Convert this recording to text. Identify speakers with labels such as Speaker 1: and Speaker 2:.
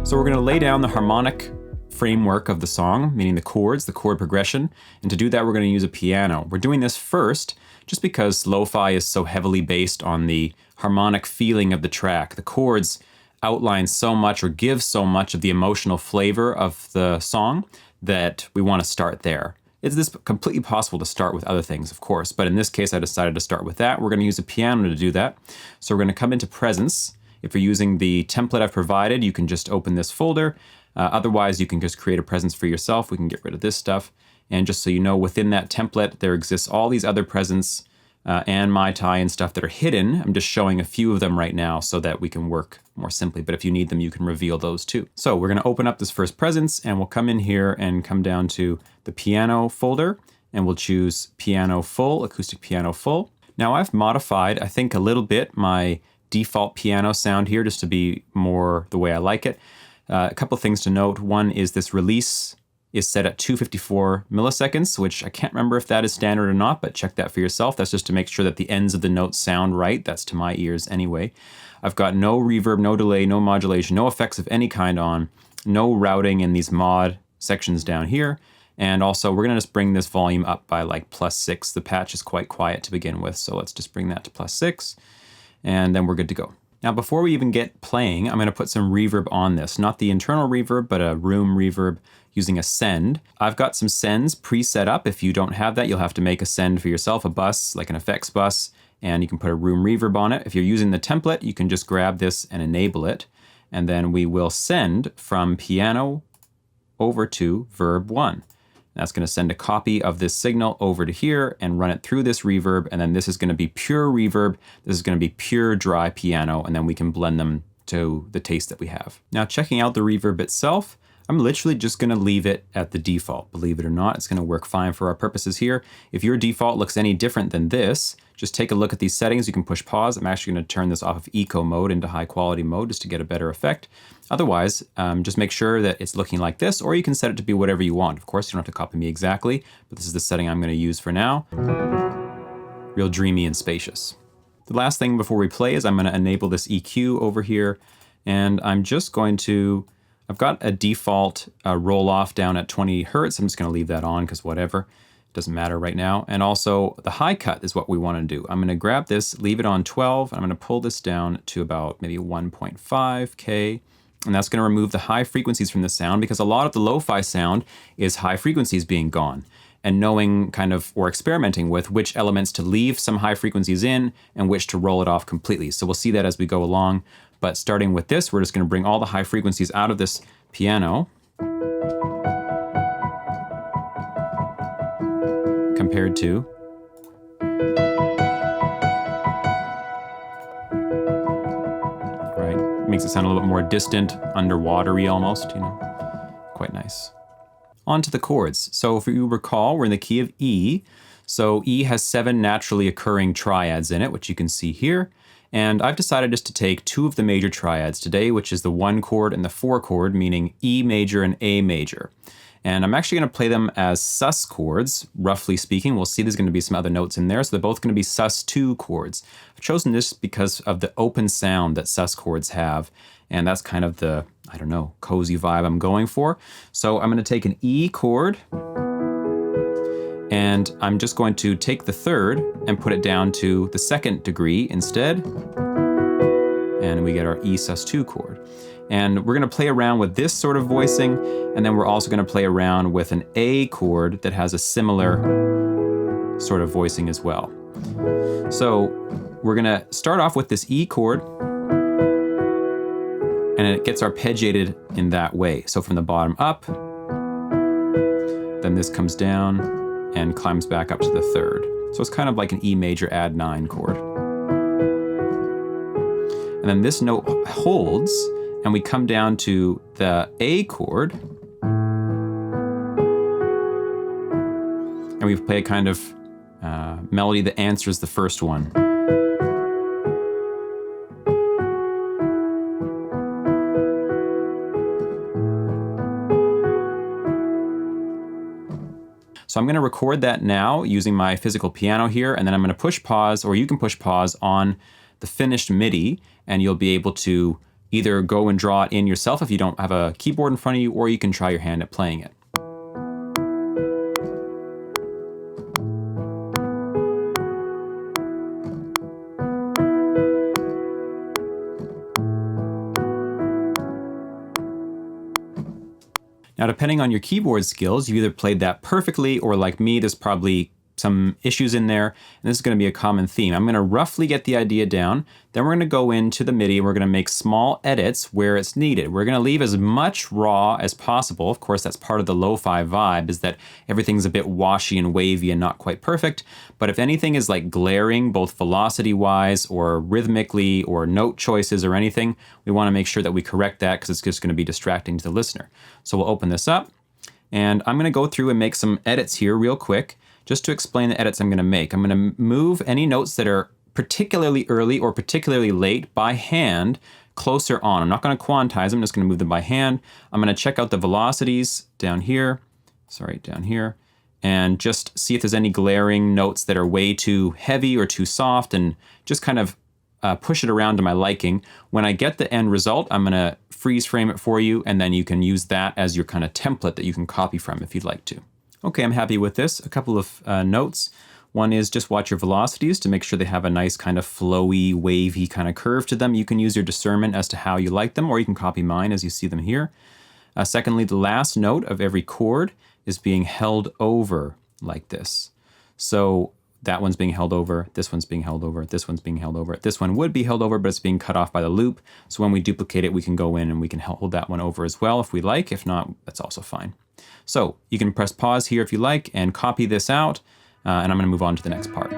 Speaker 1: So we're going to lay down the harmonic framework of the song, meaning the chords, the chord progression. And to do that, we're going to use a piano. We're doing this first just because lo-fi is so heavily based on the harmonic feeling of the track. The chords outline so much or give so much of the emotional flavor of the song that we want to start there. It's completely possible to start with other things, of course, but in this case, I decided to start with that. We're going to use a piano to do that. So we're going to come into Presence. If you're using the template I've provided, you can just open this folder. Otherwise, you can just create a presence for yourself. We can get rid of this stuff. And just so you know, within that template, there exists all these other presence and Mai Tai and stuff that are hidden. I'm just showing a few of them right now so that we can work more simply. But if you need them, you can reveal those too. So we're going to open up this first presence and we'll come in here and come down to the piano folder and we'll choose piano full, acoustic piano full. Now I've modified, I think a little bit, my default piano sound here just to be more the way I like it. A couple things to note. One is this release is set at 254 milliseconds, which I can't remember if that is standard or not, but check that for yourself. That's just to make sure that the ends of the notes sound right. That's to my ears anyway. I've got no reverb, no delay, no modulation, no effects of any kind on, no routing in these mod sections down here. And also we're gonna just bring this volume up by like +6. The patch is quite quiet to begin with, so let's just bring that to +6, and then we're good to go. Now, before we even get playing, I'm going to put some reverb on this. Not the internal reverb, but a room reverb using a send. I've got some sends pre-set up. If you don't have that, you'll have to make a send for yourself, a bus, like an effects bus, and you can put a room reverb on it. If you're using the template, you can just grab this and enable it, and then we will send from piano over to verb 1. That's going to send a copy of this signal over to here and run it through this reverb. And then this is going to be pure reverb. This is going to be pure dry piano. And then we can blend them to the taste that we have. Now, checking out the reverb itself, I'm literally just going to leave it at the default. Believe it or not, it's going to work fine for our purposes here. If your default looks any different than this, just take a look at these settings. You can push pause. I'm actually going to turn this off of eco mode into high quality mode just to get a better effect. Otherwise, just make sure that it's looking like this, or you can set it to be whatever you want. Of course, you don't have to copy me exactly, but this is the setting I'm going to use for now. Real dreamy and spacious. The last thing before we play is I'm going to enable this EQ over here, and I'm just going to, I've got a default roll off down at 20 Hertz. I'm just going to leave that on because whatever. Doesn't matter right now. And also the high cut is what we want to do. I'm going to grab this, leave it on 12, and I'm going to pull this down to about maybe 1.5K. And that's going to remove the high frequencies from the sound because a lot of the lo-fi sound is high frequencies being gone. And knowing kind of, or experimenting with which elements to leave some high frequencies in and which to roll it off completely. So we'll see that as we go along. But starting with this, we're just going to bring all the high frequencies out of this piano. Compared to right, makes it sound a little bit more distant, underwatery almost, you know, quite nice. On to the chords. So if you recall, we're in the key of E. So E has 7 naturally occurring triads in it, which you can see here. And I've decided just to take 2 of the major triads today, which is the 1 chord and the 4 chord, meaning E major and A major. And I'm actually going to play them as sus chords, roughly speaking. We'll see there's going to be some other notes in there, so they're both going to be sus2 chords. I've chosen this because of the open sound that sus chords have, and that's kind of the, I don't know, cozy vibe I'm going for. So I'm going to take an E chord, and I'm just going to take the 3rd and put it down to the 2nd degree instead, and we get our E sus2 chord. And we're going to play around with this sort of voicing, and then we're also going to play around with an A chord that has a similar sort of voicing as well. So we're going to start off with this E chord, and it gets arpeggiated in that way. So from the bottom up, then this comes down and climbs back up to the 3rd. So it's kind of like an E major add 9 chord. And then this note holds, and we come down to the A chord, and we play a kind of melody that answers the first one. So I'm going to record that now using my physical piano here, and then I'm going to push pause, or you can push pause on the finished MIDI, and you'll be able to either go and draw it in yourself if you don't have a keyboard in front of you, or you can try your hand at playing it. Now, depending on your keyboard skills, you either played that perfectly, or like me, there's probably some issues in there, and this is going to be a common theme. I'm going to roughly get the idea down, then we're going to go into the MIDI and we're going to make small edits where it's needed. We're going to leave as much raw as possible. Of course, that's part of the lo-fi vibe, is that everything's a bit washy and wavy and not quite perfect, but if anything is like glaring, both velocity-wise or rhythmically or note choices or anything, we want to make sure that we correct that, because it's just going to be distracting to the listener. So we'll open this up, and I'm going to go through and make some edits here real quick, just to explain the edits I'm going to make. I'm going to move any notes that are particularly early or particularly late by hand closer on. I'm not going to quantize them, I'm just going to move them by hand. I'm going to check out the velocities down here, and just see if there's any glaring notes that are way too heavy or too soft, and just kind of push it around to my liking. When I get the end result, I'm going to freeze frame it for you, and then you can use that as your kind of template that you can copy from if you'd like to. Okay, I'm happy with this. A couple of notes. One is just watch your velocities to make sure they have a nice kind of flowy, wavy kind of curve to them. You can use your discernment as to how you like them, or you can copy mine as you see them here. Secondly, the last note of every chord is being held over like this. So that one's being held over, this one's being held over, this one's being held over. This one would be held over, but it's being cut off by the loop. So when we duplicate it, we can go in and we can hold that one over as well if we like. If not, that's also fine. So you can press pause here if you like and copy this out, and I'm going to move on to the next part.